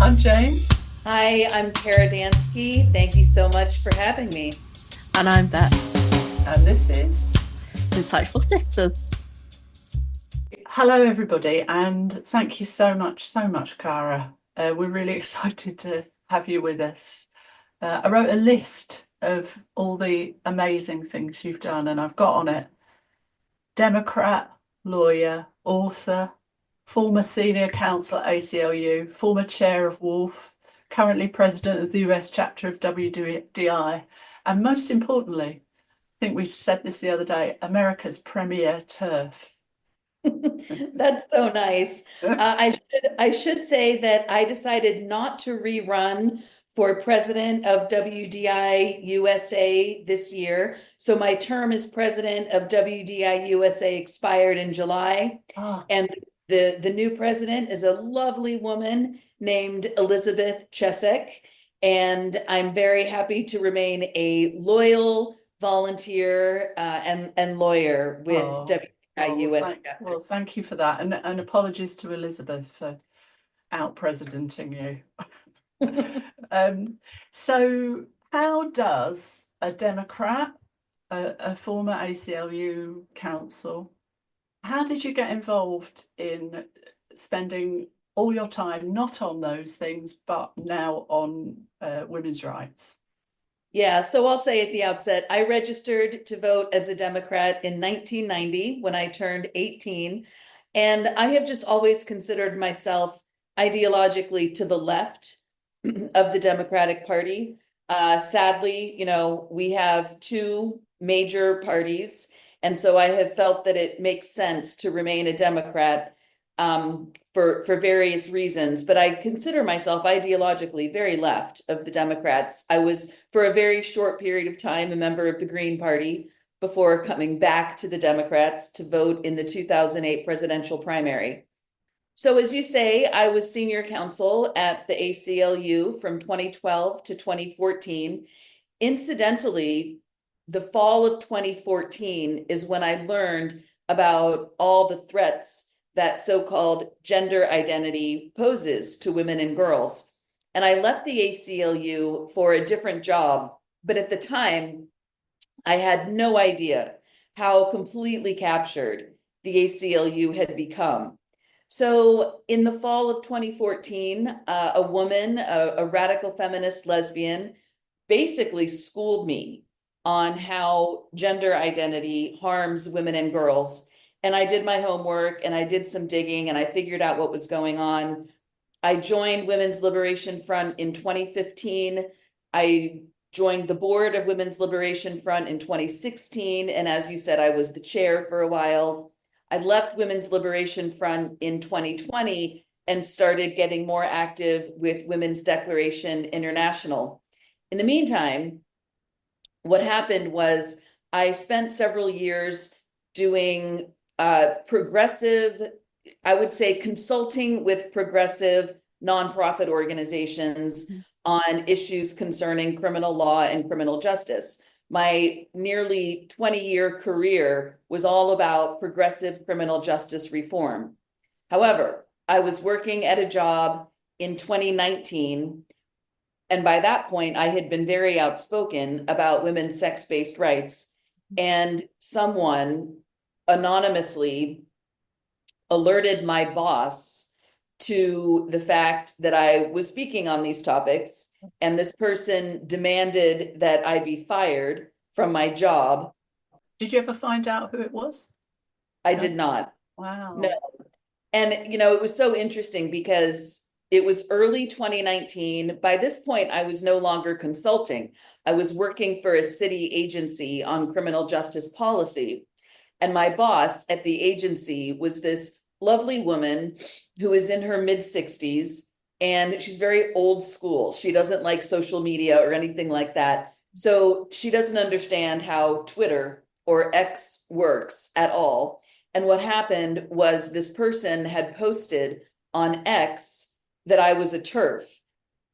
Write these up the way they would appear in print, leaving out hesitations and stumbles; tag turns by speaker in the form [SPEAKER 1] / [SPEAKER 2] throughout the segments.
[SPEAKER 1] I'm Jane.
[SPEAKER 2] Hi, I'm Kara Dansky. Thank you so much for having me.
[SPEAKER 3] And I'm Beth,
[SPEAKER 1] And this is
[SPEAKER 3] Insightful Sisters.
[SPEAKER 1] hello, everybody, and thank you so much, Cara. We're really excited to have you with us. I wrote a list of all the amazing things you've done, and I've got on it Democrat, lawyer, author, former senior counsel at ACLU, former chair of WOLF, currently president of the US chapter of WDI, and most importantly, I think we said this the other day, America's premier turf.
[SPEAKER 2] That's so nice. I should say that I decided not to rerun for president of WDI USA this year. So my term as president of WDI USA expired in July,
[SPEAKER 1] Oh,
[SPEAKER 2] and the new president is a lovely woman named Elizabeth Chesek, and I'm very happy to remain a loyal volunteer and lawyer with
[SPEAKER 1] oh,
[SPEAKER 2] WDI USA.
[SPEAKER 1] thank you for that, and apologies to Elizabeth for out presidenting you. Um, so, how does a Democrat, a former ACLU counsel, how did you get involved in spending all your time not on those things, but now on women's rights?
[SPEAKER 2] Yeah, so I'll say at the outset, I registered to vote as a Democrat in 1990 when I turned 18. And I have just always considered myself ideologically to the left of the Democratic Party. Sadly, we have two major parties. And so I have felt that it makes sense to remain a Democrat for various reasons, but I consider myself ideologically very left of the Democrats. I was, for a very short period of time, a member of the Green Party before coming back to the Democrats to vote in the 2008 presidential primary. So, as you say, I was senior counsel at the ACLU from 2012 to 2014. Incidentally, the fall of 2014 is when I learned about all the threats that so-called gender identity poses to women and girls. And I left the ACLU for a different job, but at the time, I had no idea how completely captured the ACLU had become. So, in the fall of 2014, a woman, a radical feminist lesbian, basically schooled me on how gender identity harms women and girls. And I did my homework and I did some digging and I figured out what was going on. I joined Women's Liberation Front in 2015. I joined the board of Women's Liberation Front in 2016. And as you said, I was the chair for a while. I left Women's Liberation Front in 2020 and started getting more active with Women's Declaration International. In the meantime, what happened was I spent several years doing progressive, I would say consulting with progressive nonprofit organizations on issues concerning criminal law and criminal justice. My nearly 20-year career was all about progressive criminal justice reform. However, I was working at a job in 2019, and by that point, I had been very outspoken about women's sex-based rights. And someone anonymously alerted my boss to the fact that I was speaking on these topics. And this person demanded that I be fired from my job.
[SPEAKER 1] Did you ever find out who it was?
[SPEAKER 2] I
[SPEAKER 1] No?
[SPEAKER 2] did not. No.
[SPEAKER 1] Wow.
[SPEAKER 2] And, it was so interesting because it was early 2019. By this point, I was no longer consulting. I was working for a city agency on criminal justice policy. And my boss at the agency was this lovely woman who is in her mid 60s, and she's very old school. She doesn't like social media or anything like that. So she doesn't understand how Twitter or X works at all. And what happened was this person had posted on X that I was a TERF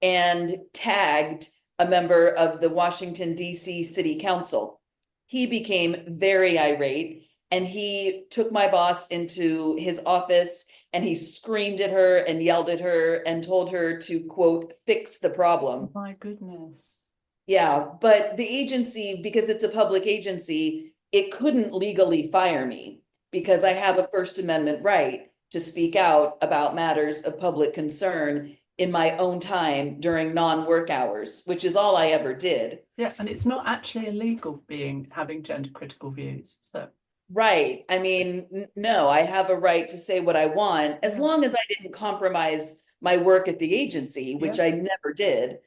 [SPEAKER 2] and tagged a member of the Washington, D.C. City Council. He became very irate and he took my boss into his office and he screamed at her and yelled at her and told her to, quote, fix the problem.
[SPEAKER 1] My goodness.
[SPEAKER 2] Yeah, but the agency, because it's a public agency, it couldn't legally fire me because I have a First Amendment right to speak out about matters of public concern in my own time during non-work hours, which is all I ever did.
[SPEAKER 1] Yeah, and it's not actually illegal having gender critical views. So
[SPEAKER 2] Right. I mean, no, I have a right to say what I want as
[SPEAKER 1] Yeah.
[SPEAKER 2] long as I didn't compromise my work at the agency, which
[SPEAKER 1] Yeah.
[SPEAKER 2] I never did.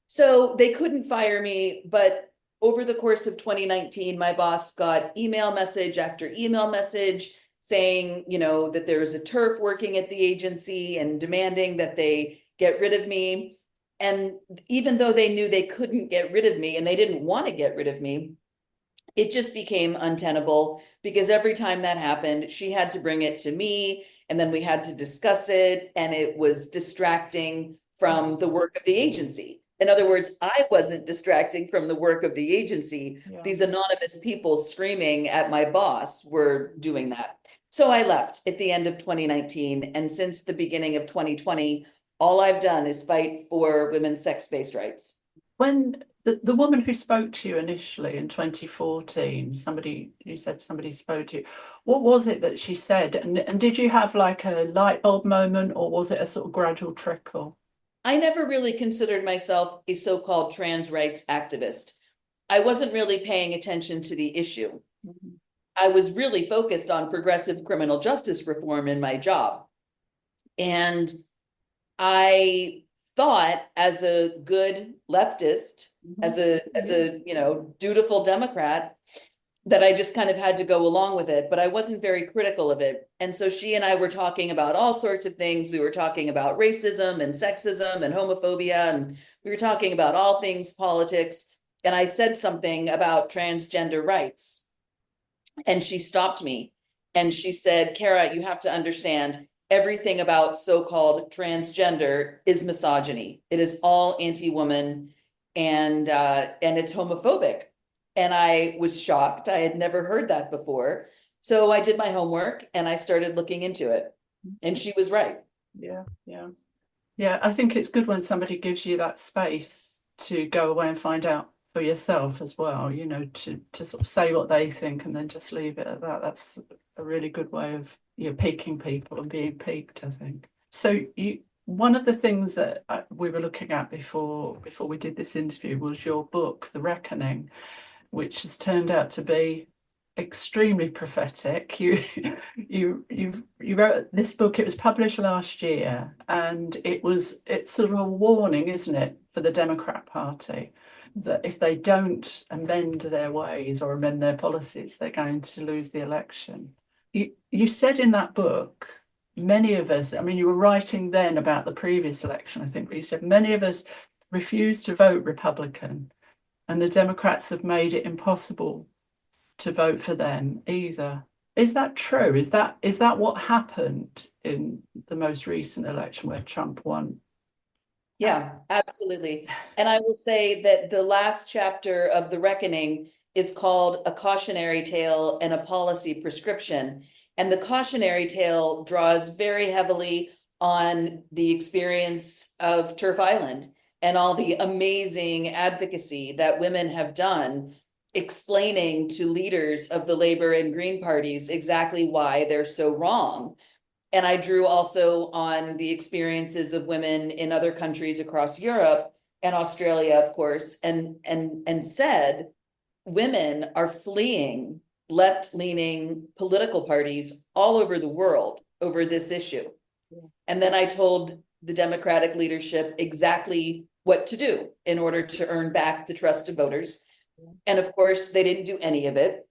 [SPEAKER 2] So they couldn't fire me, but over the course of 2019, my boss got email message after email message saying, that there was a TERF working at the agency and demanding that they get rid of me. And even though they knew they couldn't get rid of me and they didn't want to get rid of me, it just became untenable because every time that happened, she had to bring it to me and then we had to discuss it, and it was distracting from the work of the agency. In other words, I wasn't distracting from the work of the agency.
[SPEAKER 1] Yeah.
[SPEAKER 2] These anonymous people screaming at my boss were doing that. So I left at the end of 2019. And since the beginning of 2020, all I've done is fight for women's sex-based rights.
[SPEAKER 1] When the woman who spoke to you initially in 2014, you said somebody spoke to you, what was it that she said? And did you have like a light bulb moment, or was it a sort of gradual trickle?
[SPEAKER 2] I never really considered myself a so-called trans rights activist. I wasn't really paying attention to the issue.
[SPEAKER 1] Mhm.
[SPEAKER 2] I was really focused on progressive criminal justice reform in my job. And I thought, as a good leftist, as a dutiful Democrat, that I just kind of had to go along with it, but I wasn't very critical of it. And so she and I were talking about all sorts of things. We were talking about racism and sexism and homophobia, and we were talking about all things politics. And I said something about transgender rights. And she stopped me and she said, Kara, you have to understand everything about so-called transgender is misogyny. It is all anti-woman and it's homophobic. And I was shocked. I had never heard that before. So I did my homework and I started looking into it. And she was right.
[SPEAKER 1] Yeah, yeah. Yeah, I think it's good when somebody gives you that space to go away and find out for yourself as well, to sort of say what they think and then just leave it at that. That's a really good way of piquing people and being piqued, I think. So one of the things that we were looking at before we did this interview was your book, The Reckoning, which has turned out to be extremely prophetic. You wrote this book. It was published last year, and it's sort of a warning, isn't it, for the Democrat Party, that if they don't amend their ways or amend their policies, they're going to lose the election. You said in that book, many of us, I mean, you were writing then about the previous election, I think, but you said many of us refused to vote Republican, and the Democrats have made it impossible to vote for them either. Is that true? Is that what happened in the most recent election where Trump won?
[SPEAKER 2] Yeah, absolutely. And I will say that the last chapter of The Reckoning is called A Cautionary Tale and a Policy Prescription. And the cautionary tale draws very heavily on the experience of Turf Island and all the amazing advocacy that women have done, explaining to leaders of the Labor and Green parties exactly why they're so wrong. And I drew also on the experiences of women in other countries across Europe and Australia, of course, and said women are fleeing left-leaning political parties all over the world over this issue. Yeah. And then I told the Democratic leadership exactly what to do in order to earn back the trust of voters. Yeah. And of course, they didn't do any of it.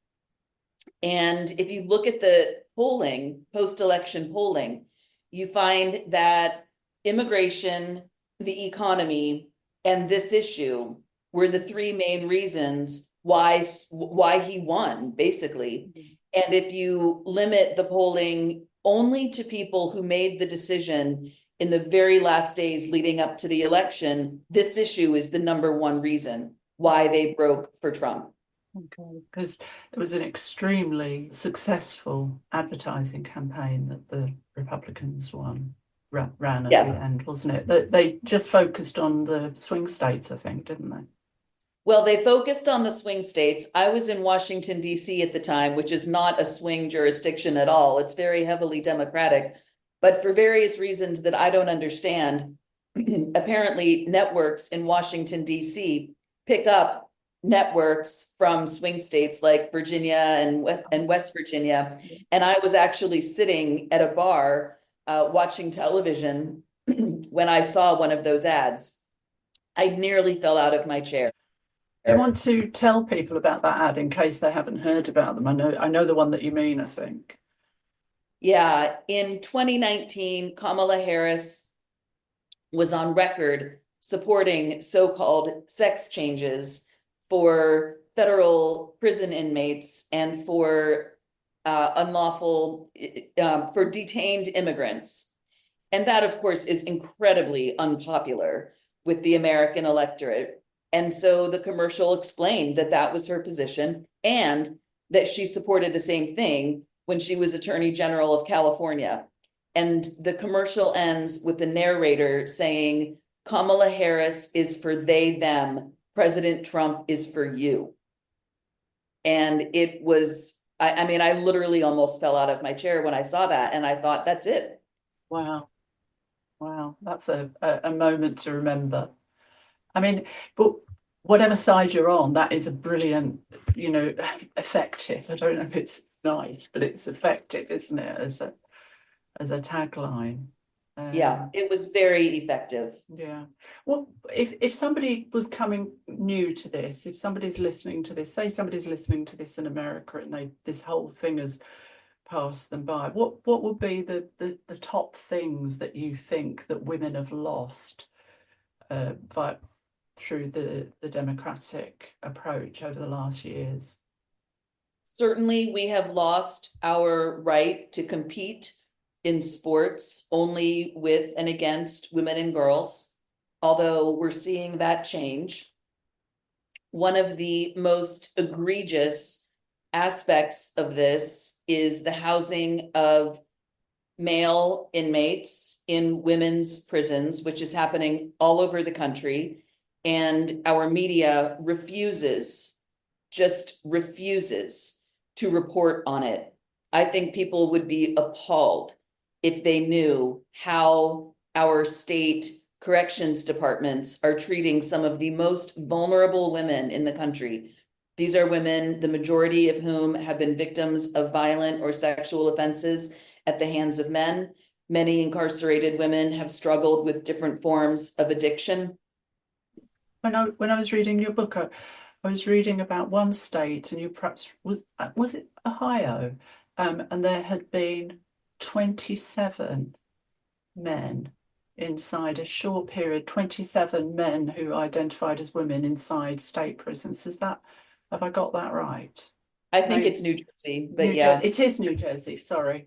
[SPEAKER 2] And if you look at the polling, post-election polling, you find that immigration, the economy, and this issue were the three main reasons why he won, basically. Mm-hmm. And if you limit the polling only to people who made the decision in the very last days leading up to the election, this issue is the number one reason why they broke for Trump.
[SPEAKER 1] Okay, because it was an extremely successful advertising campaign that the Republicans won, ran at
[SPEAKER 2] Yes.
[SPEAKER 1] the end, wasn't it? They just focused on the swing states, I think, didn't they?
[SPEAKER 2] Well, they focused on the swing states. I was in Washington, D.C. at the time, which is not a swing jurisdiction at all. It's very heavily Democratic. But for various reasons that I don't understand, apparently networks in Washington, D.C. pick up networks from swing states like Virginia and West Virginia. And I was actually sitting at a bar watching television when I saw one of those ads. I nearly fell out of my chair.
[SPEAKER 1] Do you want to tell people about that ad in case they haven't heard about them? I know the one that you mean, I think.
[SPEAKER 2] Yeah, in 2019, Kamala Harris was on record supporting so-called sex changes for federal prison inmates and for for detained immigrants. And that, of course, is incredibly unpopular with the American electorate. And so the commercial explained that that was her position and that she supported the same thing when she was Attorney General of California. And the commercial ends with the narrator saying, Kamala Harris is for they, them. President Trump is for you. And it was, I mean, I literally almost fell out of my chair when I saw that. And I thought, that's it.
[SPEAKER 1] Wow. Wow. That's a moment to remember. I mean, but whatever side you're on, that is a brilliant, effective. I don't know if it's nice, but it's effective, isn't it, as a tagline?
[SPEAKER 2] Yeah, it was very effective.
[SPEAKER 1] Yeah. Well, if somebody was coming new to this, if somebody's listening to this, say somebody's listening to this in America and this whole thing has passed them by, what would be the top things that you think that women have lost through the democratic approach over the last years?
[SPEAKER 2] Certainly, we have lost our right to compete in sports only with and against women and girls, although we're seeing that change. One of the most egregious aspects of this is the housing of male inmates in women's prisons, which is happening all over the country. And our media just refuses to report on it. I think people would be appalled if they knew how our state corrections departments are treating some of the most vulnerable women in the country. These are women, the majority of whom have been victims of violent or sexual offenses at the hands of men. Many incarcerated women have struggled with different forms of addiction.
[SPEAKER 1] When I was reading your book, I was reading about one state, and you perhaps was it Ohio, and there had been 27 men inside a short period, 27 men who identified as women inside state prisons. Have I got that right?
[SPEAKER 2] I think it's New Jersey, but
[SPEAKER 1] it is New Jersey, sorry.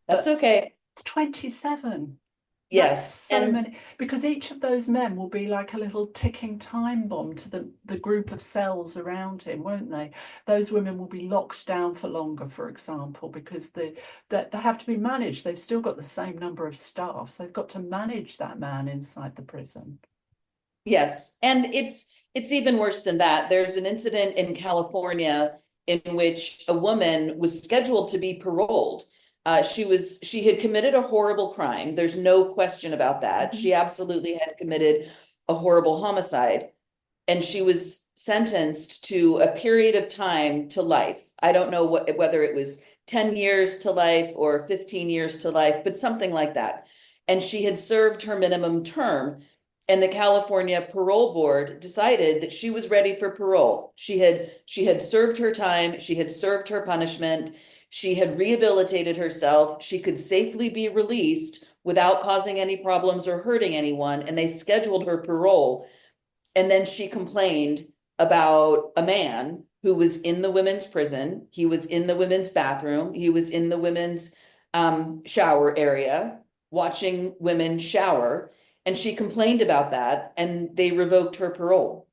[SPEAKER 2] That's okay.
[SPEAKER 1] It's 27.
[SPEAKER 2] Yes.
[SPEAKER 1] So many, because each of those men will be like a little ticking time bomb to the group of cells around him, won't they? Those women will be locked down for longer, for example, because they have to be managed. They've still got the same number of staff, so they've got to manage that man inside the prison.
[SPEAKER 2] Yes, and it's even worse than that. There's an incident in California in which a woman was scheduled to be paroled. She had committed a horrible crime. There's no question about that. She absolutely had committed a horrible homicide, and she was sentenced to a period of time to life. I don't know whether it was 10 years to life or 15 years to life, but something like that. And she had served her minimum term, and the California Parole Board decided that she was ready for parole. She had served her time, she had served her punishment. She had rehabilitated herself. She could safely be released without causing any problems or hurting anyone. And they scheduled her parole. And then she complained about a man who was in the women's prison. He was in the women's bathroom. He was in the women's shower area, watching women shower. And she complained about that, and they revoked her parole.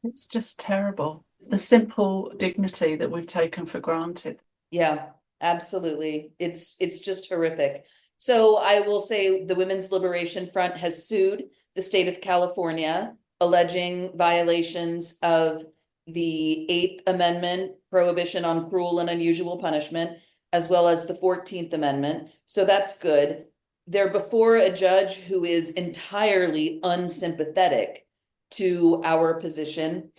[SPEAKER 1] It's just terrible. The simple dignity that we've taken for granted.
[SPEAKER 2] Yeah. Absolutely. It's just horrific. So I will say the Women's Liberation Front has sued the state of California, alleging violations of the Eighth Amendment, prohibition on cruel and unusual punishment, as well as the 14th Amendment. So that's good. They're before a judge who is entirely unsympathetic to our position.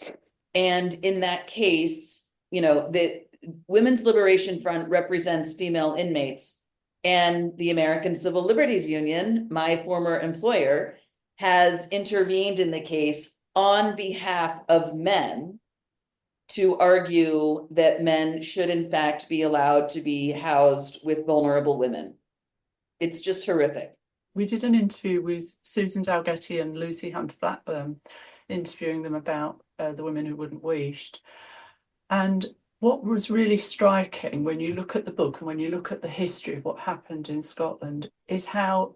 [SPEAKER 2] And in that case, the Women's Liberation Front represents female inmates, and the American Civil Liberties Union, my former employer, has intervened in the case on behalf of men to argue that men should in fact be allowed to be housed with vulnerable women. It's just horrific.
[SPEAKER 1] We did an interview with Susan Dalgetty and Lucy Hunter Blackburn, interviewing them about the women who wouldn't wished. And what was really striking when you look at the book and when you look at the history of what happened in Scotland is how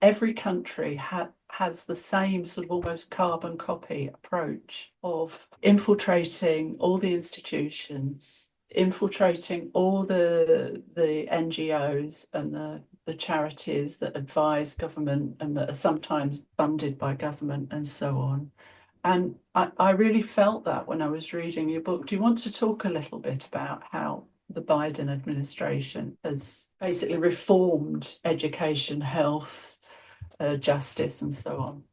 [SPEAKER 1] every country has the same sort of almost carbon copy approach of infiltrating all the institutions, infiltrating all the NGOs and the charities that advise government and that are sometimes funded by government and so on. And I really felt that when I was reading your book. Do you want to talk a little bit about how the Biden administration has basically reformed education, health, justice, and so on?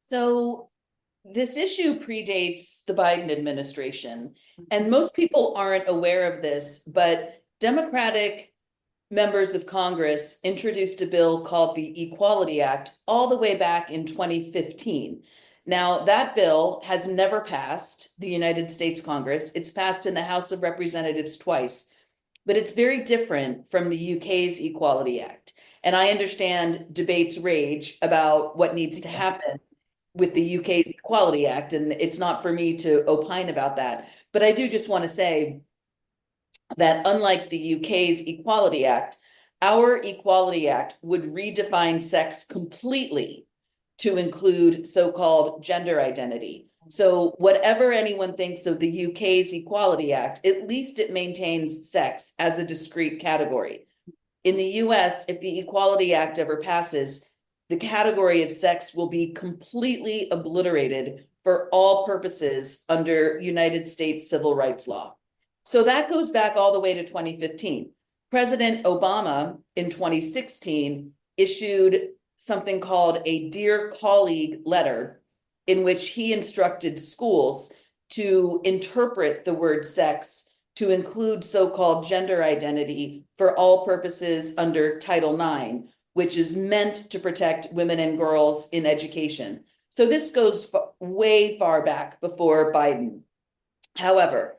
[SPEAKER 2] So this issue predates the Biden administration, and most people aren't aware of this, but Democratic members of Congress introduced a bill called the Equality Act all the way back in 2015. Now, that bill has never passed the United States Congress. It's passed in the House of Representatives twice, but it's very different from the UK's Equality Act. And I understand debates rage about what needs to happen with the UK's Equality Act, and it's not for me to opine about that. But I do just want to say that unlike the UK's Equality Act, our Equality Act would redefine sex completely to include so-called gender identity. So whatever anyone thinks of the UK's Equality Act, at least it maintains sex as a discrete category. In the US, if the Equality Act ever passes, the category of sex will be completely obliterated for all purposes under United States civil rights law. So that goes back all the way to 2015. President Obama in 2016 issued something called a Dear Colleague letter, in which he instructed schools to interpret the word sex to include so-called gender identity for all purposes under Title IX, which is meant to protect women and girls in education. So this goes way far back before Biden. However,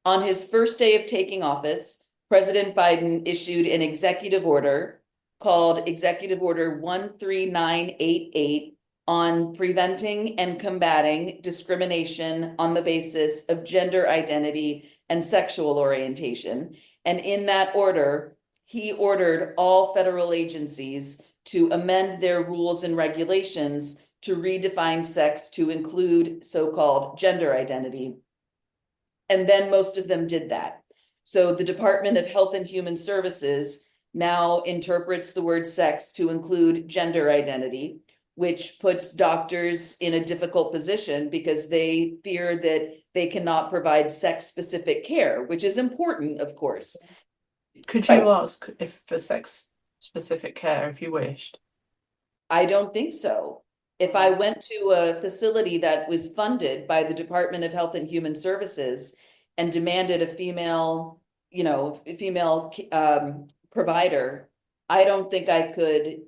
[SPEAKER 2] on his first day of taking office, President Biden issued an executive order called Executive Order 13988 on preventing and combating discrimination on the basis of gender identity and sexual orientation. And in that order, he ordered all federal agencies to amend their rules and regulations to redefine sex to include so-called gender identity. And then most of them did that. So the Department of Health and Human Services now interprets the word sex to include gender identity, which puts doctors in a difficult position because they fear that they cannot provide sex-specific care, which is important, of course.
[SPEAKER 1] Could you ask if for sex-specific care if you wished?
[SPEAKER 2] I don't think so. If I went to a facility that was funded by the Department of Health and Human Services and demanded a female provider, I don't think I could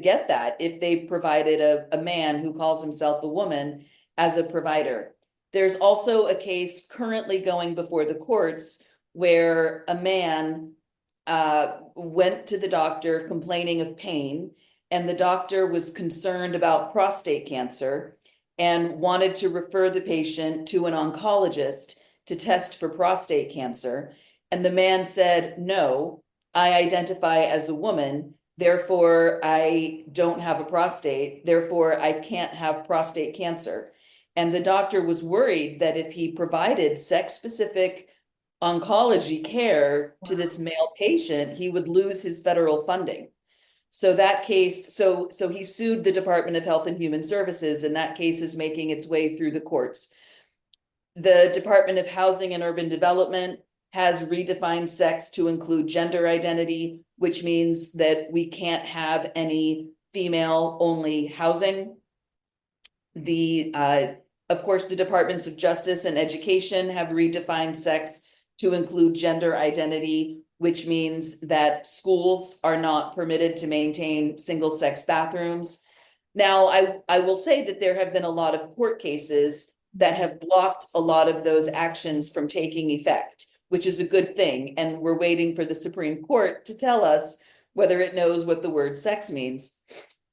[SPEAKER 2] get that if they provided a man who calls himself a woman as a provider. There's also a case currently going before the courts where a man went to the doctor complaining of pain, and the doctor was concerned about prostate cancer and wanted to refer the patient to an oncologist to test for prostate cancer. And the man said, "No, I identify as a woman, therefore I don't have a prostate, therefore I can't have prostate cancer." And the doctor was worried that if he provided sex-specific oncology care to this male patient, he would lose his federal funding. So that case, so he sued the Department of Health and Human Services, and that case is making its way through the courts. The Department of Housing and Urban Development has redefined sex to include gender identity, which means that we can't have any female-only housing. Of course, the Departments of Justice and Education have redefined sex to include gender identity, which means that schools are not permitted to maintain single-sex bathrooms. Now, I will say that there have been a lot of court cases that have blocked a lot of those actions from taking effect, which is a good thing. And we're waiting for the Supreme Court to tell us whether it knows what the word sex means.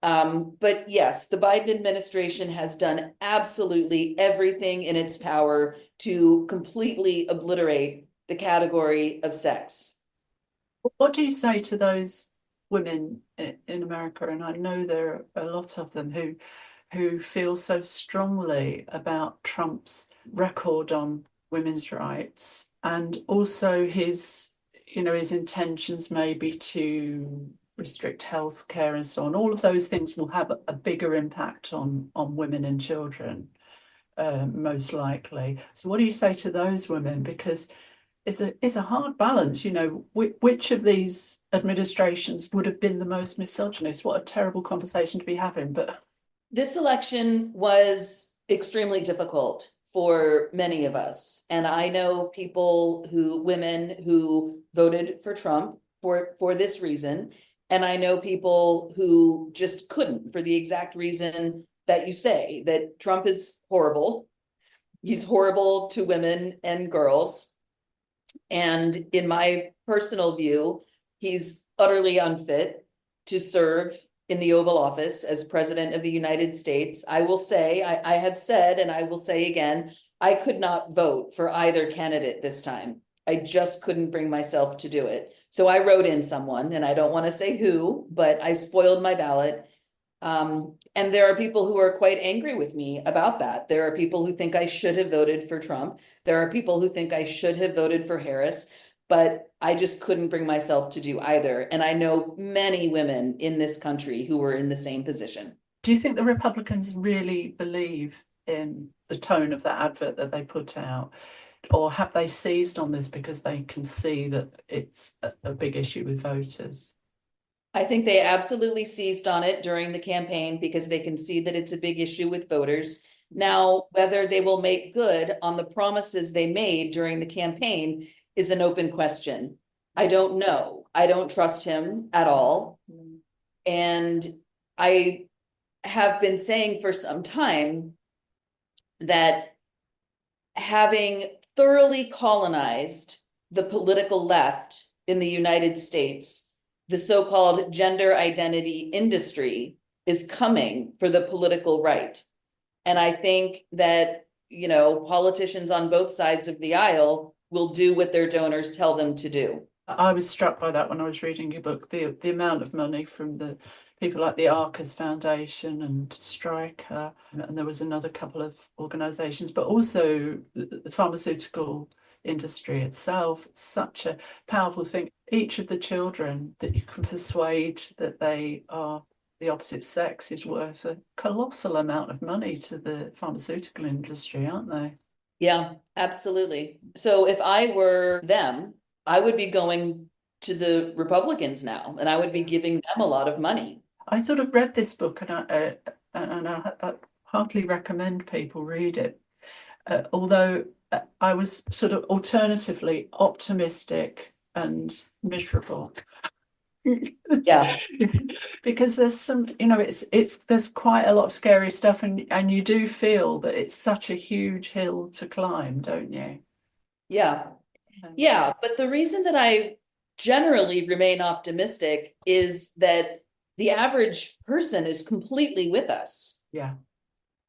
[SPEAKER 2] But yes, the Biden administration has done absolutely everything in its power to completely obliterate the category of sex.
[SPEAKER 1] What do you say to those women in America? And I know there are a lot of them who feel so strongly about Trump's record on women's rights, and also his intentions maybe to restrict healthcare and so on. All of those things will have a bigger impact on women and children, most likely. So what do you say to those women? Because it's a hard balance, which of these administrations would have been the most misogynist? What a terrible conversation to be having. But
[SPEAKER 2] this election was extremely difficult for many of us. And I know women who voted for Trump for this reason. And I know people who just couldn't, for the exact reason that you say, that Trump is horrible. He's horrible to women and girls. And in my personal view, he's utterly unfit to serve in the Oval Office as President of the United States. I will say, I have said, and I will say again, I could not vote for either candidate this time. I just couldn't bring myself to do it. So I wrote in someone, and I don't want to say who, but I spoiled my ballot. And there are people who are quite angry with me about that. There are people who think I should have voted for Trump. There are people who think I should have voted for Harris, but I just couldn't bring myself to do either. And I know many women in this country who were in the same position.
[SPEAKER 1] do you think the Republicans really believe in the tone of that advert that they put out? Or have they seized on this because they can see that it's a big issue with voters?
[SPEAKER 2] I think they absolutely seized on it during the campaign because they can see that it's a big issue with voters. Now, whether they will make good on the promises they made during the campaign is an open question. I don't know. I don't trust him at all. And I have been saying for some time that having thoroughly colonized the political left in the United States, the so-called gender identity industry is coming for the political right. And I think that, politicians on both sides of the aisle will do what their donors tell them to do.
[SPEAKER 1] I was struck by that when I was reading your book, the amount of money from the people like the Arcus Foundation and Stryker, and there was another couple of organizations, but also the pharmaceutical industry itself. It's such a powerful thing. Each of the children that you can persuade that they are the opposite sex is worth a colossal amount of money to the pharmaceutical industry, aren't they?
[SPEAKER 2] Yeah, absolutely. So if I were them, I would be going to the Republicans now, and I would be giving them a lot of money.
[SPEAKER 1] I sort of read this book, and I hardly recommend people read it, although I was sort of alternatively optimistic and miserable.
[SPEAKER 2] Yeah.
[SPEAKER 1] Because there's some, there's quite a lot of scary stuff, and you do feel that it's such a huge hill to climb, don't you?
[SPEAKER 2] Yeah. Yeah. But the reason that I generally remain optimistic is that the average person is completely with us.
[SPEAKER 1] Yeah.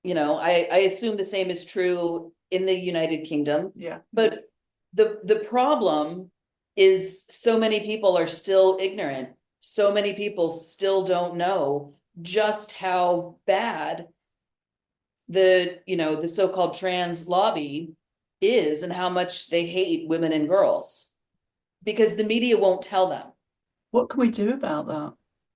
[SPEAKER 2] I assume the same is true in the United Kingdom.
[SPEAKER 1] Yeah.
[SPEAKER 2] But the problem is so many people are still ignorant. So many people still don't know just how bad the so-called trans lobby is and how much they hate women and girls because the media won't tell them.
[SPEAKER 1] What can we do about that?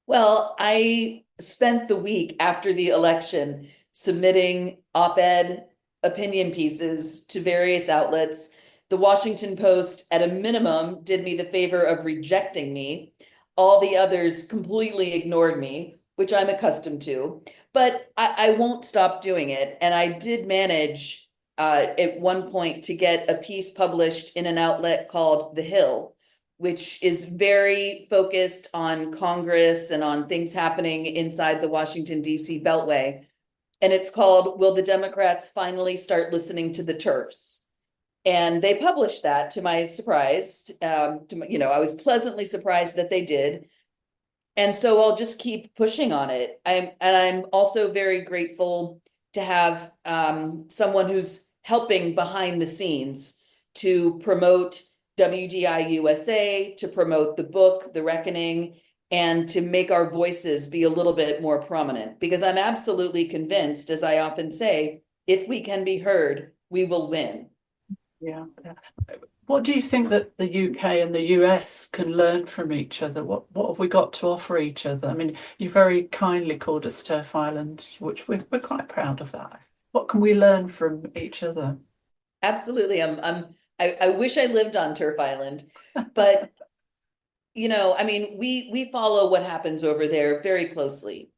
[SPEAKER 2] Well, I spent the week after the election submitting op-ed opinion pieces to various outlets. The Washington Post, at a minimum, did me the favor of rejecting me. All the others completely ignored me, which I'm accustomed to. But I won't stop doing it. And I did manage at one point to get a piece published in an outlet called The Hill, which is very focused on Congress and on things happening inside the Washington, D.C. Beltway. And it's called, Will the Democrats Finally Start Listening to the TERFs? And they published that to my surprise. I was pleasantly surprised that they did. And so I'll just keep pushing on it. I'm also very grateful to have someone who's helping behind the scenes to promote WDI USA, to promote the book, The Reckoning, and to make our voices be a little bit more prominent. Because I'm absolutely convinced, as I often say, if we can be heard, we will win.
[SPEAKER 1] Yeah. What do you think that the UK and the US can learn from each other? What have we got to offer each other? I mean, you very kindly called us Turf Island, which we're quite proud of that. What can we learn from each other?
[SPEAKER 2] Absolutely. I wish I lived on Turf Island, but we follow what happens over there very closely.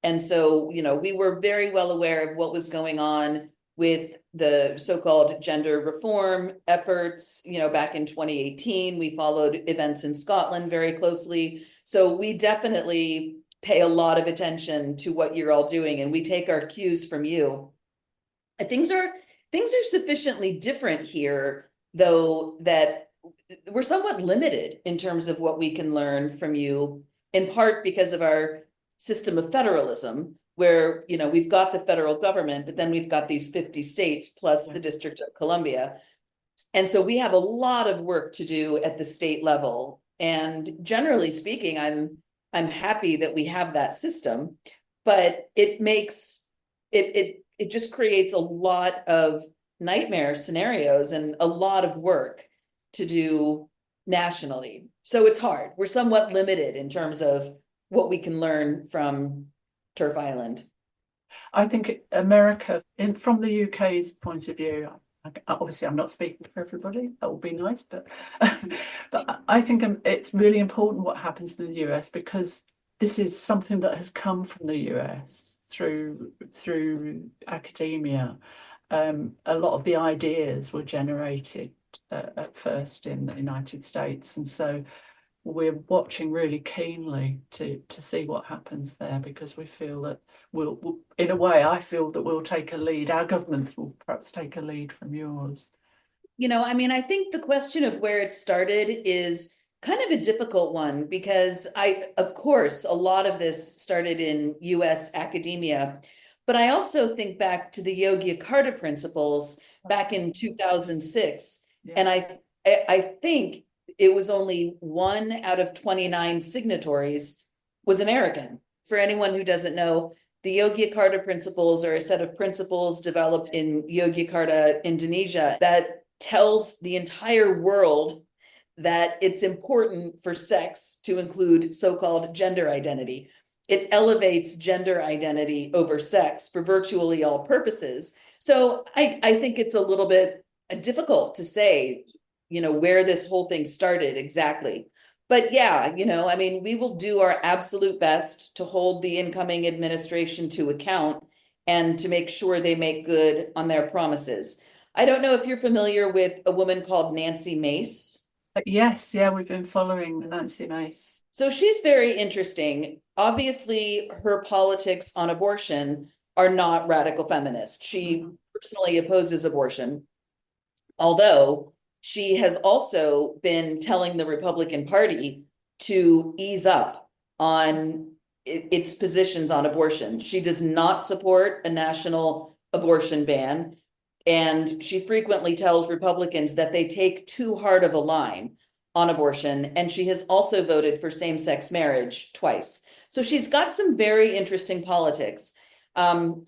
[SPEAKER 2] And so, we were very well aware of what was going on with the so-called gender reform efforts, back in 2018. We followed events in Scotland very closely. So we definitely pay a lot of attention to what you're all doing, and we take our cues from you. Things are sufficiently different here, though, that we're somewhat limited in terms of what we can learn from you, in part because of our system of federalism, where we've got the federal government, but then we've got these 50 states plus the District of Columbia. And so we have a lot of work to do at the state level. And generally speaking, I'm happy that we have that system, but it just creates a lot of nightmare scenarios and a lot of work to do nationally. So it's hard. We're somewhat limited in terms of what we can learn from Turf Island.
[SPEAKER 1] I think America, from the UK's point of view, obviously I'm not speaking for everybody, that would be nice, but but I think it's really important what happens in the US, because this is something that has come from the US through academia. A lot of the ideas were generated at first in the United States, and so we're watching really keenly to see what happens there, because we feel that we'll, in a way, I feel that we'll take a lead. Our governments will perhaps take a lead from yours.
[SPEAKER 2] I think the question of where it started is kind of a difficult one, because of course, a lot of this started in US academia, but I also think back to the Yogyakarta principles back in 2006. Yeah. And I think it was only 1 out of 29 signatories was American. For anyone who doesn't know, the Yogyakarta principles are a set of principles developed in Yogyakarta, Indonesia, that tells the entire world that it's important for sex to include so-called gender identity. It elevates gender identity over sex for virtually all purposes. So I think it's a little bit difficult to say, where this whole thing started exactly. But yeah, we will do our absolute best to hold the incoming administration to account and to make sure they make good on their promises. I don't know if you're familiar with a woman called Nancy Mace.
[SPEAKER 1] Yes, yeah, we've been following Nancy Mace.
[SPEAKER 2] So she's very interesting. Obviously, her politics on abortion are not radical feminist. She personally opposes abortion, although she has also been telling the Republican Party to ease up on its positions on abortion. She does not support a national abortion ban, and she frequently tells Republicans that they take too hard of a line on abortion, and she has also voted for same-sex marriage twice. So she's got some very interesting politics.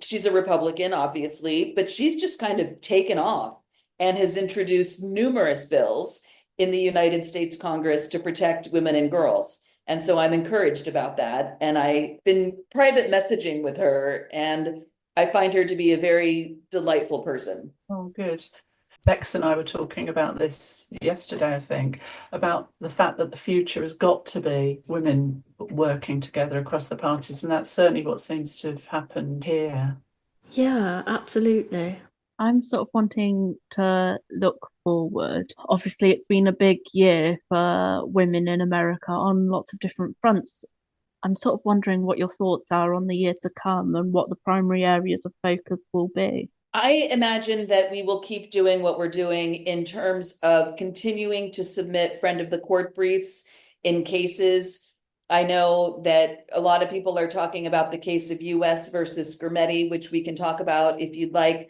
[SPEAKER 2] She's a Republican, obviously, but she's just kind of taken off. and has introduced numerous bills in the United States Congress to protect women and girls. And so I'm encouraged about that. And I've been private messaging with her, and I find her to be a very delightful person.
[SPEAKER 1] Oh, good. Bex and I were talking about this yesterday, I think, about the fact that the future has got to be women working together across the parties, and that's certainly what seems to have happened here.
[SPEAKER 3] Yeah, absolutely. I'm sort of wanting to look forward. Obviously, it's been a big year for women in America on lots of different fronts. I'm sort of wondering what your thoughts are on the year to come and what the primary areas of focus will be.
[SPEAKER 2] I imagine that we will keep doing what we're doing in terms of continuing to submit friend of the court briefs in cases. I know that a lot of people are talking about the case of US versus Skermeti, which we can talk about if you'd like.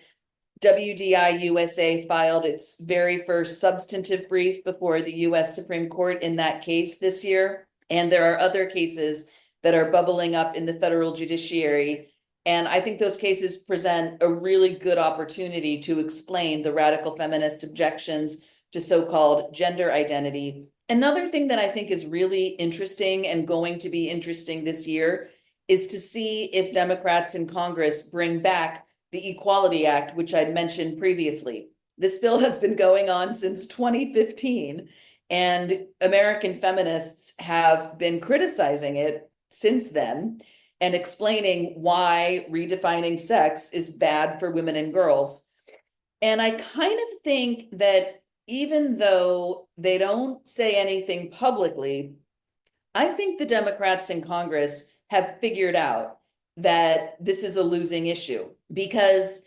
[SPEAKER 2] WDI USA filed its very first substantive brief before the US Supreme Court in that case this year. And there are other cases that are bubbling up in the federal judiciary. And I think those cases present a really good opportunity to explain the radical feminist objections to so-called gender identity. Another thing that I think is really interesting and going to be interesting this year is to see if Democrats in Congress bring back the Equality Act, which I'd mentioned previously. This bill has been going on since 2015, and American feminists have been criticizing it since then and explaining why redefining sex is bad for women and girls. And I kind of think that even though they don't say anything publicly, I think the Democrats in Congress have figured out that this is a losing issue, because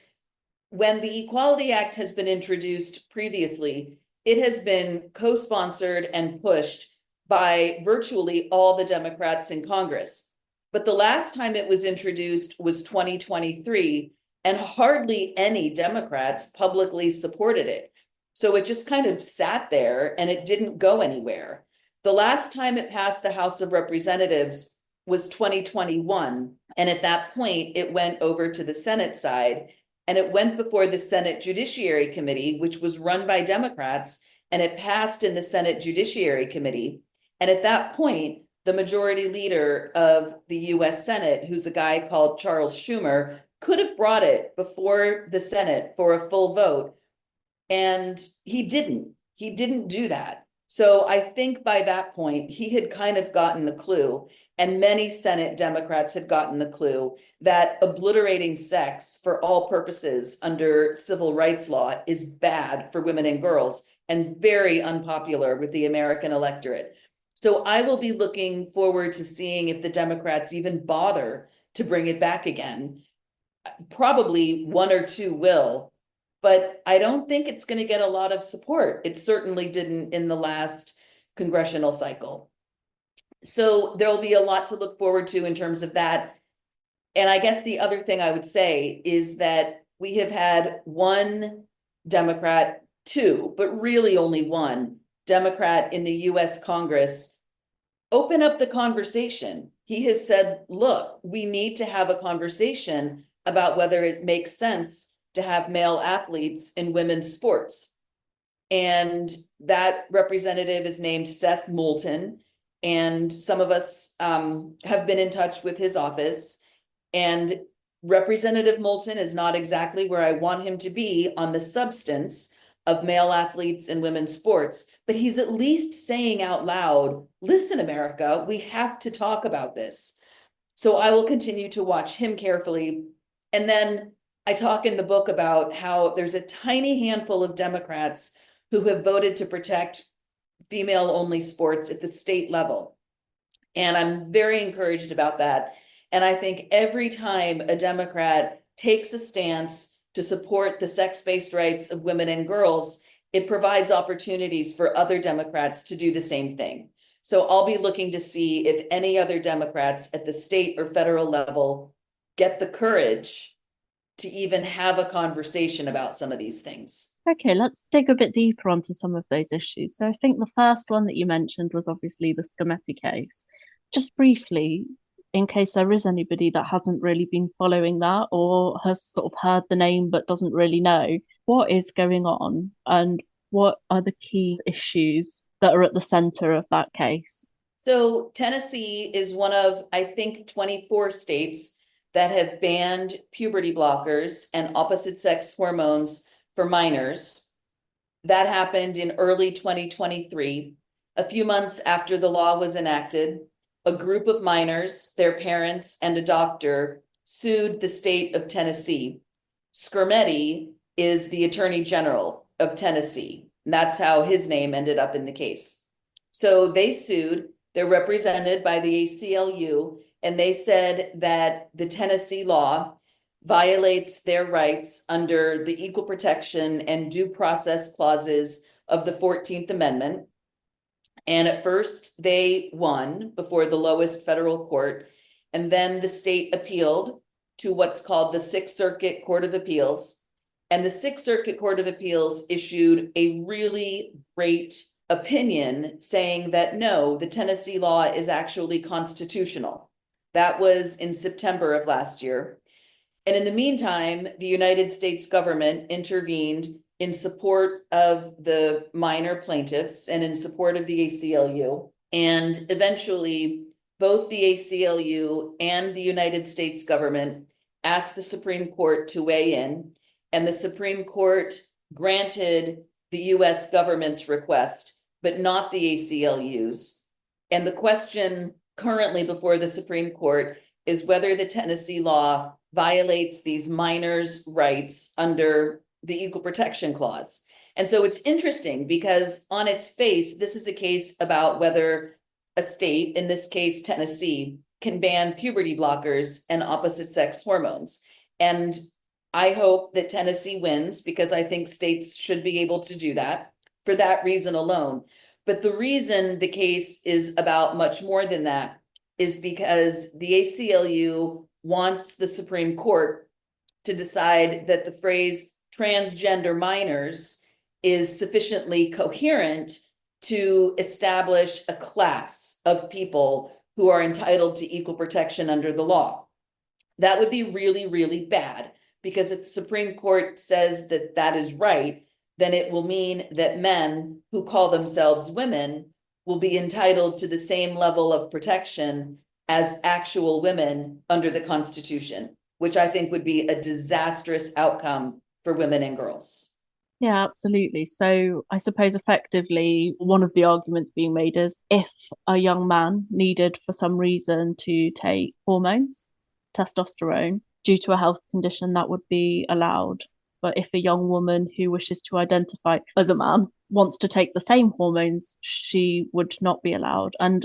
[SPEAKER 2] when the Equality Act has been introduced previously, it has been co-sponsored and pushed by virtually all the Democrats in Congress. But the last time it was introduced was 2023, and hardly any Democrats publicly supported it. So it just kind of sat there and it didn't go anywhere. The last time it passed the House of Representatives was 2021. And at that point, it went over to the Senate side, and it went before the Senate Judiciary Committee, which was run by Democrats, and it passed in the Senate Judiciary Committee. And at that point, the majority leader of the US Senate, who's a guy called Charles Schumer, could have brought it before the Senate for a full vote. And he didn't do that. So I think by that point, he had kind of gotten the clue, and many Senate Democrats had gotten the clue that obliterating sex for all purposes under civil rights law is bad for women and girls and very unpopular with the American electorate. So I will be looking forward to seeing if the Democrats even bother to bring it back again. Probably one or two will, but I don't think it's going to get a lot of support. It certainly didn't in the last congressional cycle. So there'll be a lot to look forward to in terms of that. And I guess the other thing I would say is that we have had one Democrat, two, but really only one Democrat in the US Congress open up the conversation. He has said, look, we need to have a conversation about whether it makes sense to have male athletes in women's sports. And that representative is named Seth Moulton. And some of us have been in touch with his office. And Representative Moulton is not exactly where I want him to be on the substance of male athletes in women's sports, but he's at least saying out loud, listen, America, we have to talk about this. So I will continue to watch him carefully. And then I talk in the book about how there's a tiny handful of Democrats who have voted to protect female-only sports at the state level. And I'm very encouraged about that. And I think every time a Democrat takes a stance to support the sex-based rights of women and girls, it provides opportunities for other Democrats to do the same thing. So I'll be looking to see if any other Democrats at the state or federal level get the courage to even have a conversation about some of these things.
[SPEAKER 3] Okay, let's dig a bit deeper onto some of those issues. So I think the first one that you mentioned was obviously the Skermeti case. Just briefly, in case there is anybody that hasn't really been following that or has sort of heard the name but doesn't really know, what is going on and what are the key issues that are at the center of that case?
[SPEAKER 2] So Tennessee is one of, I think, 24 states that have banned puberty blockers and opposite sex hormones for minors. That happened in early 2023. A few months after the law was enacted, a group of minors, their parents, and a doctor sued the state of Tennessee. Skrmetti is the Attorney General of Tennessee, and that's how his name ended up in the case. So they sued. They're represented by the ACLU, and they said that the Tennessee law violates their rights under the equal protection and due process clauses of the 14th Amendment. And at first they won before the lowest federal court, and then the state appealed to what's called the Sixth Circuit Court of Appeals. And the Sixth Circuit Court of Appeals issued a really great opinion saying that no, the Tennessee law is actually constitutional. That was in September of last year. And in the meantime, the United States government intervened in support of the minor plaintiffs and in support of the ACLU. And eventually, both the ACLU and the United States government asked the Supreme Court to weigh in, and the Supreme Court granted the US government's request, but not the ACLU's. And the question currently before the Supreme Court is whether the Tennessee law violates these minors' rights under the Equal Protection Clause. And so it's interesting because on its face, this is a case about whether a state, in this case, Tennessee, can ban puberty blockers and opposite sex hormones. And I hope that Tennessee wins because I think states should be able to do that for that reason alone. But the reason the case is about much more than that is because the ACLU wants the Supreme Court to decide that the phrase transgender minors is sufficiently coherent to establish a class of people who are entitled to equal protection under the law. That would be really, really bad, because if the Supreme Court says that that is right, then it will mean that men who call themselves women will be entitled to the same level of protection as actual women under the Constitution, which I think would be a disastrous outcome for women and girls.
[SPEAKER 3] Yeah, absolutely. So I suppose effectively one of the arguments being made is if a young man needed for some reason to take hormones, testosterone, due to a health condition, that would be allowed. But if a young woman who wishes to identify as a man wants to take the same hormones, she would not be allowed. And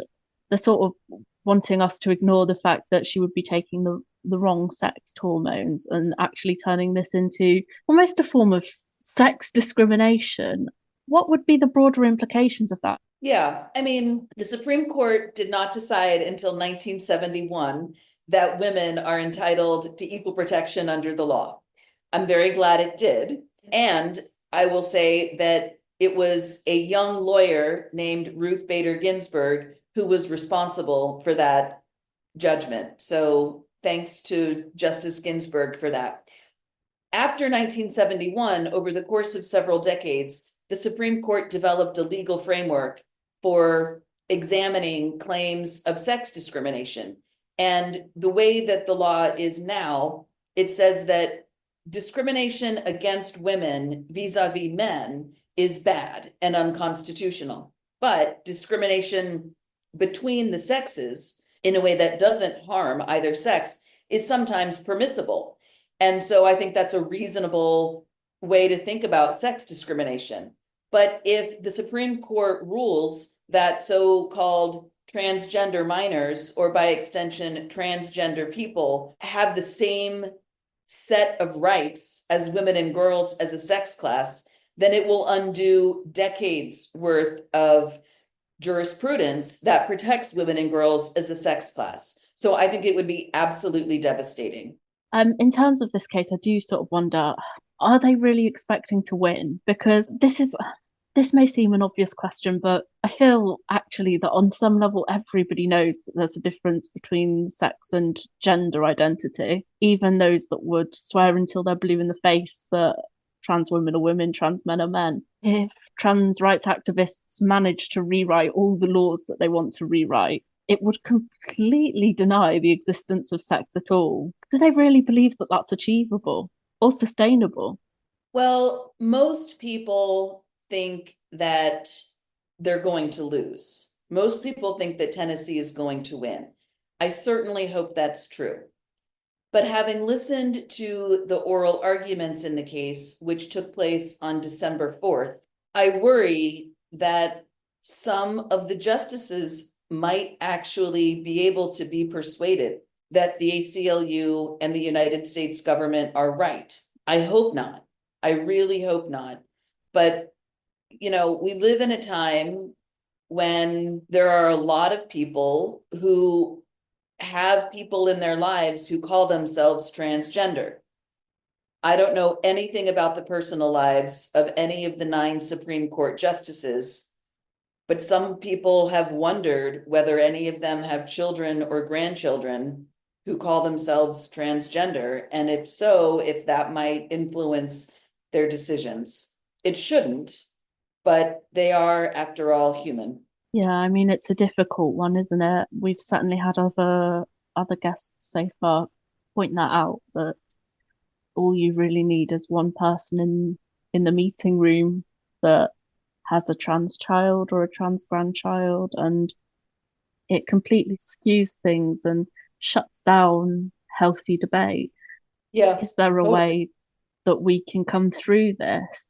[SPEAKER 3] they're sort of wanting us to ignore the fact that she would be taking the wrong sexed hormones and actually turning this into almost a form of sex discrimination. What would be the broader implications of that?
[SPEAKER 2] Yeah, I mean, the Supreme Court did not decide until 1971 that women are entitled to equal protection under the law. I'm very glad it did. And I will say that it was a young lawyer named Ruth Bader Ginsburg who was responsible for that judgment. So thanks to Justice Ginsburg for that. After 1971, over the course of several decades, the Supreme Court developed a legal framework for examining claims of sex discrimination. And the way that the law is now, it says that discrimination against women vis-a-vis men is bad and unconstitutional. But discrimination between the sexes in a way that doesn't harm either sex is sometimes permissible. And so I think that's a reasonable way to think about sex discrimination. But if the Supreme Court rules that so-called transgender minors, or by extension, transgender people, have the same set of rights as women and girls as a sex class, then it will undo decades worth of jurisprudence that protects women and girls as a sex class. So I think it would be absolutely devastating.
[SPEAKER 3] In terms of this case, I do sort of wonder, are they really expecting to win? Because this is This may seem an obvious question, but I feel actually that on some level, everybody knows that there's a difference between sex and gender identity. Even those that would swear until they're blue in the face that trans women are women, trans men are men. If trans rights activists manage to rewrite all the laws that they want to rewrite, it would completely deny the existence of sex at all. Do they really believe that that's achievable or sustainable?
[SPEAKER 2] Well, most people think that they're going to lose. Most people think that Tennessee is going to win. I certainly hope that's true. But having listened to the oral arguments in the case, which took place on December 4th, I worry that some of the justices might actually be able to be persuaded that the ACLU and the United States government are right. I hope not. I really hope not. But, we live in a time when there are a lot of people who have people in their lives who call themselves transgender. I don't know anything about the personal lives of any of the 9 Supreme Court justices, but some people have wondered whether any of them have children or grandchildren who call themselves transgender, and if so, if that might influence their decisions. It shouldn't, but they are, after all, human.
[SPEAKER 3] Yeah, I mean it's a difficult one, isn't it? We've certainly had other guests so far point that out that all you really need is one person in the meeting room that has a trans child or a trans grandchild, and it completely skews things and shuts down healthy debate.
[SPEAKER 2] Yeah,
[SPEAKER 3] Is there a
[SPEAKER 2] totally.
[SPEAKER 3] way that we can come through this,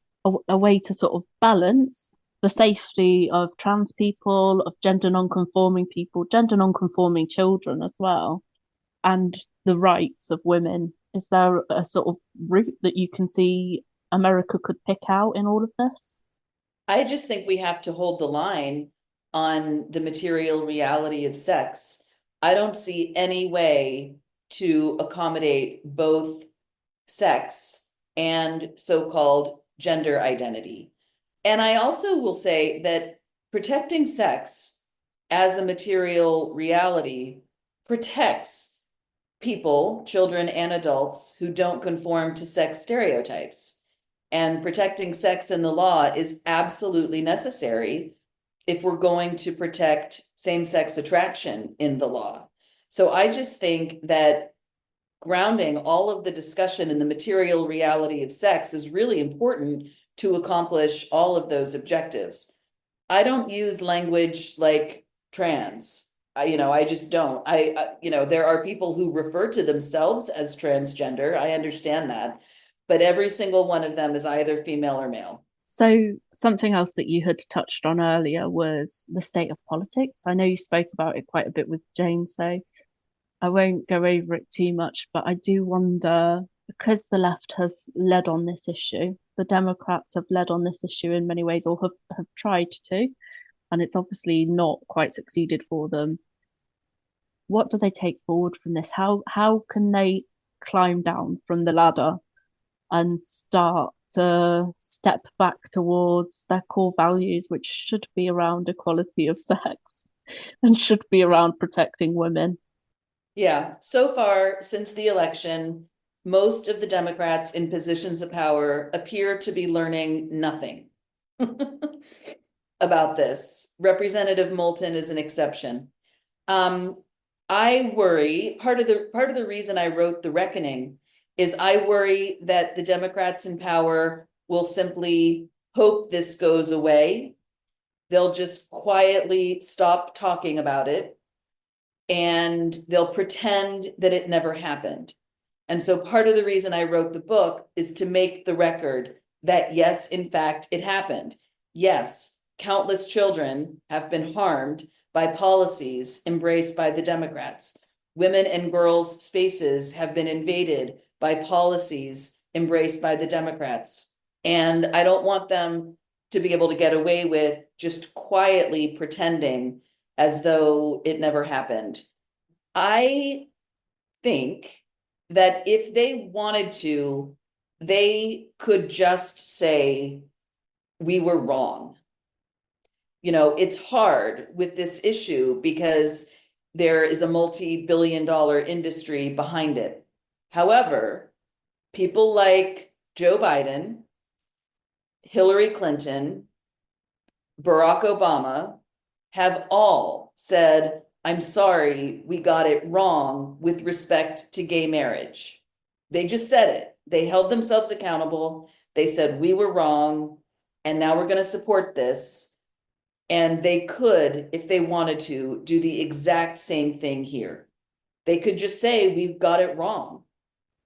[SPEAKER 3] a way to sort of balance the safety of trans people, of gender non-conforming people, gender non-conforming children as well, and the rights of women? Is there a sort of route that you can see America could pick out in all of this?
[SPEAKER 2] I just think we have to hold the line on the material reality of sex. I don't see any way to accommodate both sex and so-called gender identity. And I also will say that protecting sex as a material reality protects people, children and adults, who don't conform to sex stereotypes. And protecting sex in the law is absolutely necessary if we're going to protect same-sex attraction in the law. So I just think that grounding all of the discussion in the material reality of sex is really important to accomplish all of those objectives. I don't use language like trans. I just don't. There are people who refer to themselves as transgender. I understand that, but every single one of them is either female or male.
[SPEAKER 3] So, something else that you had touched on earlier was the state of politics. I know you spoke about it quite a bit with Jane, so I won't go over it too much, but I do wonder, because the left has led on this issue, the Democrats have led on this issue in many ways, or have tried to, and it's obviously not quite succeeded for them. What do they take forward from this? How can they climb down from the ladder and start to step back towards their core values, which should be around equality of sex and should be around protecting women?
[SPEAKER 2] Yeah, so far since the election, most of the Democrats in positions of power appear to be learning nothing about this. Representative Moulton is an exception. I worry, part of the reason I wrote The Reckoning is I worry that the Democrats in power will simply hope this goes away. They'll just quietly stop talking about it and they'll pretend that it never happened. And so part of the reason I wrote the book is to make the record that yes, in fact, it happened. Yes, countless children have been harmed by policies embraced by the Democrats. Women and girls' spaces have been invaded by policies embraced by the Democrats. And I don't want them to be able to get away with just quietly pretending as though it never happened. I think that if they wanted to, they could just say we were wrong. You know, it's hard with this issue because there is a multi-billion-dollar industry behind it. However, people like Joe Biden, Hillary Clinton, Barack Obama have all said, I'm sorry, we got it wrong with respect to gay marriage. They just said it. They held themselves accountable. They said, we were wrong, and now we're going to support this. And they could, if they wanted to, do the exact same thing here. They could just say, we've got it wrong.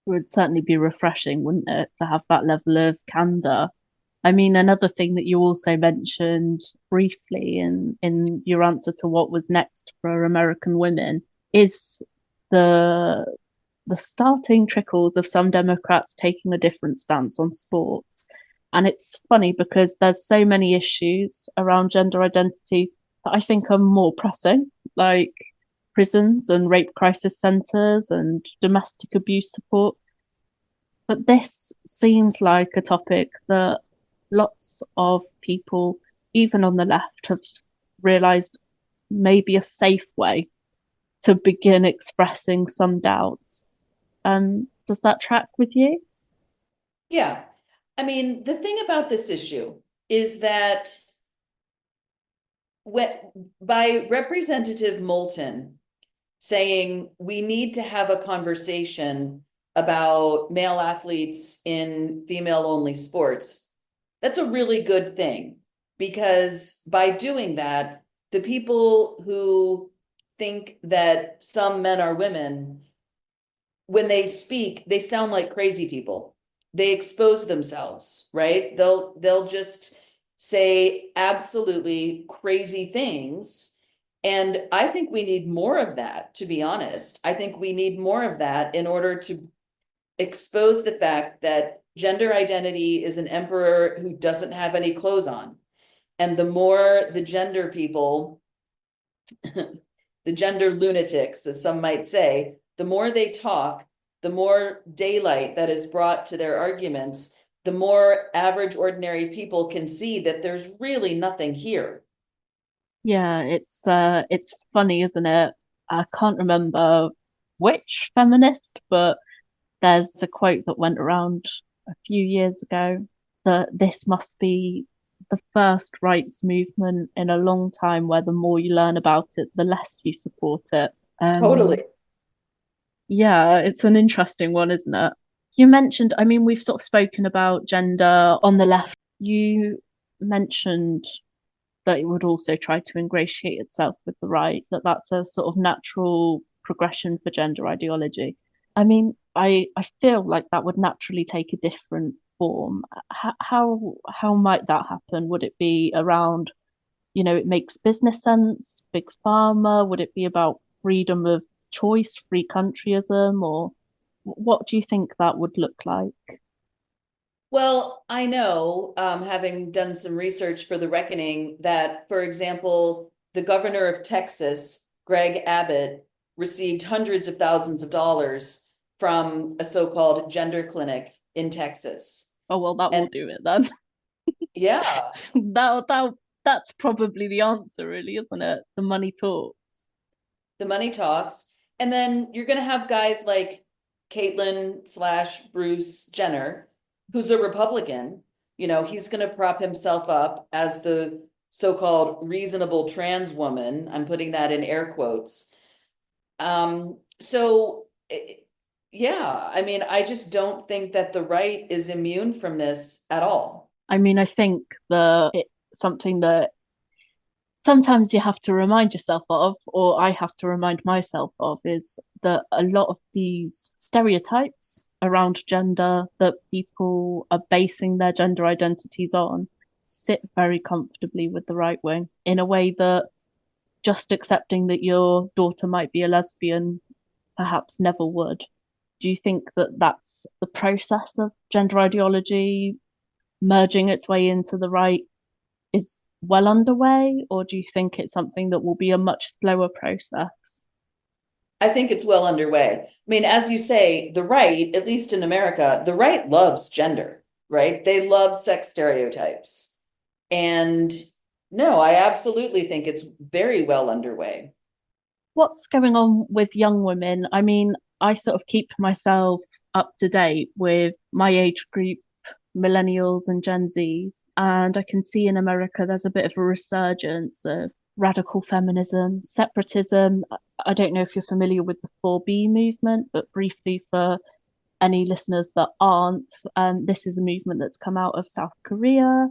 [SPEAKER 3] It would certainly be refreshing, wouldn't it, to have that level of candor. I mean, another thing that you also mentioned briefly in your answer to what was next for American women is the the starting trickles of some Democrats taking a different stance on sports. And it's funny because there's so many issues around gender identity that I think are more pressing, like prisons and rape crisis centres and domestic abuse support. But this seems like a topic that lots of people, even on the left, have realised maybe a safe way to begin expressing some doubts. Does that track with you?
[SPEAKER 2] Yeah. I mean, the thing about this issue is that when, by Representative Moulton saying we need to have a conversation about male athletes in female-only sports, that's a really good thing, because by doing that, the people who think that some men are women, when they speak, they sound like crazy people. They expose themselves, right? They'll just say absolutely crazy things. And I think we need more of that, to be honest. I think we need more of that in order to expose the fact that gender identity is an emperor who doesn't have any clothes on. And the more the gender people, the gender lunatics, as some might say, the more they talk, the more daylight that is brought to their arguments, the more average, ordinary people can see that there's really nothing here.
[SPEAKER 3] Yeah, it's funny, isn't it? I can't remember which feminist, but there's a quote that went around a few years ago that this must be the first rights movement in a long time where the more you learn about it, the less you support it.
[SPEAKER 2] Totally.
[SPEAKER 3] Yeah, it's an interesting one, isn't it? You mentioned, I mean, we've sort of spoken about gender on the left. You mentioned that it would also try to ingratiate itself with the right, that that's a sort of natural progression for gender ideology. I mean, I feel like that would naturally take a different form. How might that happen? Would it be around, it makes business sense, big pharma? Would it be about freedom of choice, free countryism, or what do you think that would look like?
[SPEAKER 2] Well, I know, having done some research for The Reckoning, that, for example, the governor of Texas, Greg Abbott, received hundreds of thousands of dollars from a so-called gender clinic in Texas.
[SPEAKER 3] Oh well, that will
[SPEAKER 2] And
[SPEAKER 3] do it then.
[SPEAKER 2] yeah,
[SPEAKER 3] That's probably the answer, really, isn't it? The money talks.
[SPEAKER 2] the money talks. And then you're going to have guys like Caitlyn slash Bruce Jenner, who's a Republican. You know, he's going to prop himself up as the so-called reasonable trans woman. I'm putting that in air quotes. So yeah, I mean, I just don't think that the right is immune from this at all.
[SPEAKER 3] I mean, I think it's something that sometimes you have to remind yourself of, or I have to remind myself of, is that a lot of these stereotypes around gender that people are basing their gender identities on sit very comfortably with the right wing in a way that just accepting that your daughter might be a lesbian perhaps never would. Do you think that that's the process of gender ideology merging its way into the right is well underway, or do you think it's something that will be a much slower process?
[SPEAKER 2] I think it's well underway. I mean, as you say, the right, at least in America, the right loves gender, right? They love sex stereotypes. And no, I absolutely think it's very well underway.
[SPEAKER 3] What's going on with young women? I mean, I sort of keep myself up to date with my age group, millennials and Gen Zs, and I can see in America there's a bit of a resurgence of radical feminism, separatism. I don't know if you're familiar with the 4B movement, but briefly for any listeners that aren't, this is a movement that's come out of South Korea.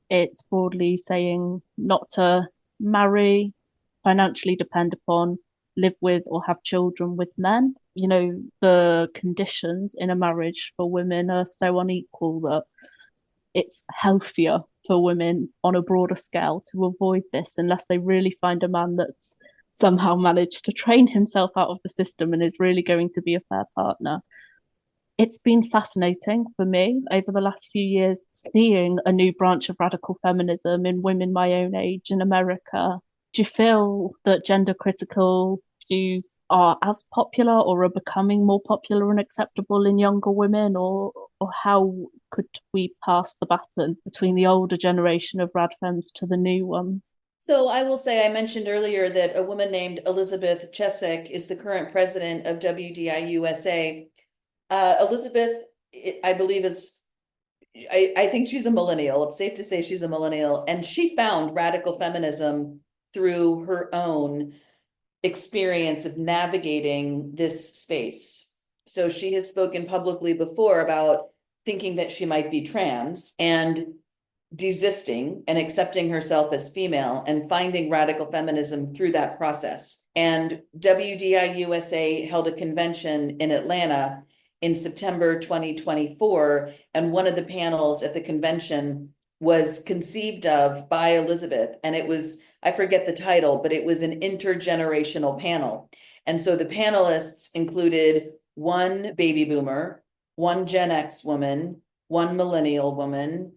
[SPEAKER 3] It's broadly saying not to marry, financially depend upon, live with, or have children with men. You know, the conditions in a marriage for women are so unequal that it's healthier for women on a broader scale to avoid this unless they really find a man that's somehow managed to train himself out of the system and is really going to be a fair partner. It's been fascinating for me over the last few years seeing a new branch of radical feminism in women my own age in America. Do you feel that gender critical views are as popular or are becoming more popular and acceptable in younger women, or how could we pass the baton between the older generation of rad fems to the new ones?
[SPEAKER 2] So I will say, I mentioned earlier that a woman named Elizabeth Chesek is the current president of WDI USA. Elizabeth, I believe, I think she's a millennial. It's safe to say she's a millennial. And she found radical feminism through her own experience of navigating this space. So she has spoken publicly before about thinking that she might be trans and desisting and accepting herself as female and finding radical feminism through that process. And WDI USA held a convention in Atlanta in September 2024. And one of the panels at the convention was conceived of by Elizabeth. And it was, I forget the title, but it was an intergenerational panel. And so the panelists included one baby boomer, one Gen X woman, one millennial woman,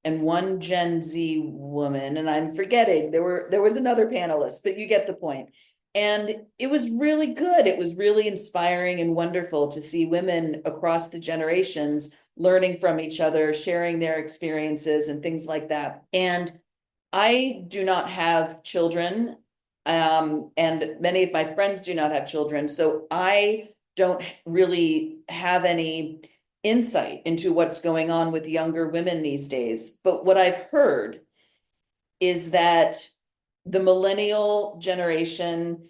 [SPEAKER 2] and one Gen Z woman. And I'm forgetting, there was another panelist, but you get the point. And it was really good. It was really inspiring and wonderful to see women across the generations learning from each other, sharing their experiences and things like that. And I do not have children, and many of my friends do not have children. So I don't really have any insight into what's going on with younger women these days. But what I've heard is that the millennial generation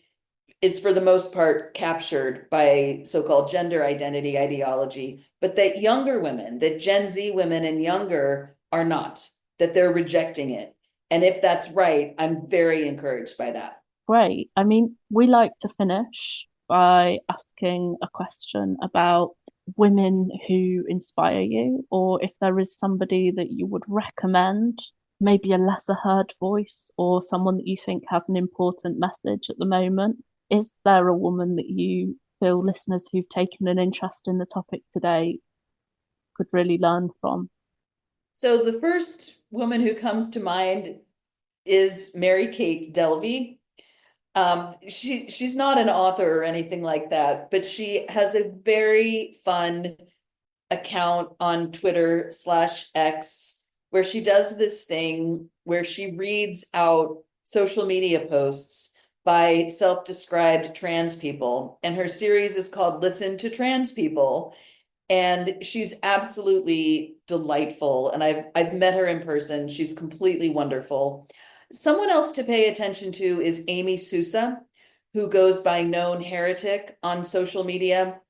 [SPEAKER 2] is for the most part captured by so-called gender identity ideology, but that younger women, that Gen Z women and younger are not, that they're rejecting it. And if that's right, I'm very encouraged by that.
[SPEAKER 3] Great. I mean, we like to finish by asking a question about women who inspire you, or if there is somebody that you would recommend, maybe a lesser heard voice or someone that you think has an important message at the moment. Is there a woman that you feel listeners who've taken an interest in the topic today could really learn from?
[SPEAKER 2] So the first woman who comes to mind is Mary Kate Delvey. She's not an author or anything like that, but she has a very fun account on Twitter/X where she does this thing where she reads out social media posts by self-described trans people. And her series is called Listen to Trans People. And she's absolutely delightful. And I've met her in person. She's completely wonderful. Someone else to pay attention to is Amy Sousa, who goes by Known Heretic on social media.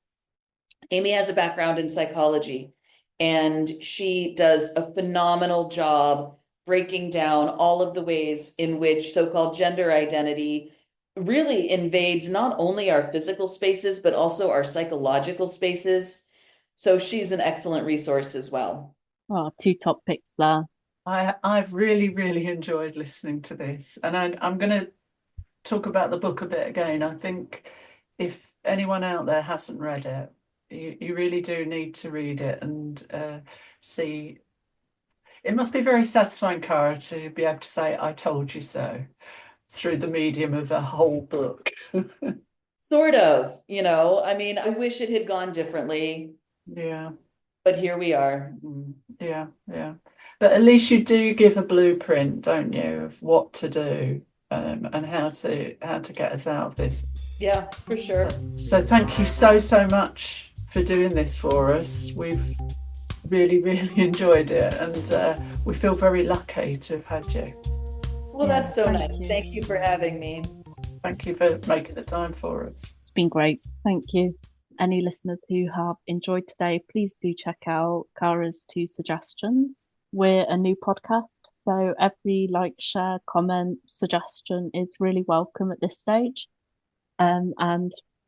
[SPEAKER 2] Amy has a background in psychology, and she does a phenomenal job breaking down all of the ways in which so-called gender identity really invades not only our physical spaces, but also our psychological spaces. So she's an excellent resource as well.
[SPEAKER 3] Oh, two top picks there.
[SPEAKER 1] I've really, really enjoyed listening to this, and I'm going to talk about the book a bit again. I think if anyone out there hasn't read it, you really do need to read it and see. It must be very satisfying, Cara, to be able to say, I told you so, through the medium of a whole book.
[SPEAKER 2] Sort of, I mean, I wish it had gone differently,
[SPEAKER 1] Yeah,
[SPEAKER 2] but here we are.
[SPEAKER 1] yeah, yeah. But at least you do give a blueprint, don't you, of what to do, and how to get us out of this.
[SPEAKER 2] Yeah, for sure.
[SPEAKER 1] So thank you so much for doing this for us. We've really enjoyed it, and we feel very lucky to have had you.
[SPEAKER 2] Well,
[SPEAKER 3] Yeah,
[SPEAKER 2] that's so
[SPEAKER 3] thank
[SPEAKER 2] nice.
[SPEAKER 3] you.
[SPEAKER 2] Thank you for having me.
[SPEAKER 1] Thank you for making the time for us.
[SPEAKER 3] It's been great. Thank you. Any listeners who have enjoyed today, please do check out Cara's 2 suggestions. We're a new podcast, so every like, share, comment, suggestion is really welcome at this stage. And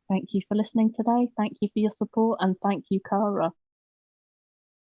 [SPEAKER 3] thank you for listening today. Thank you for your support, and thank you, Cara.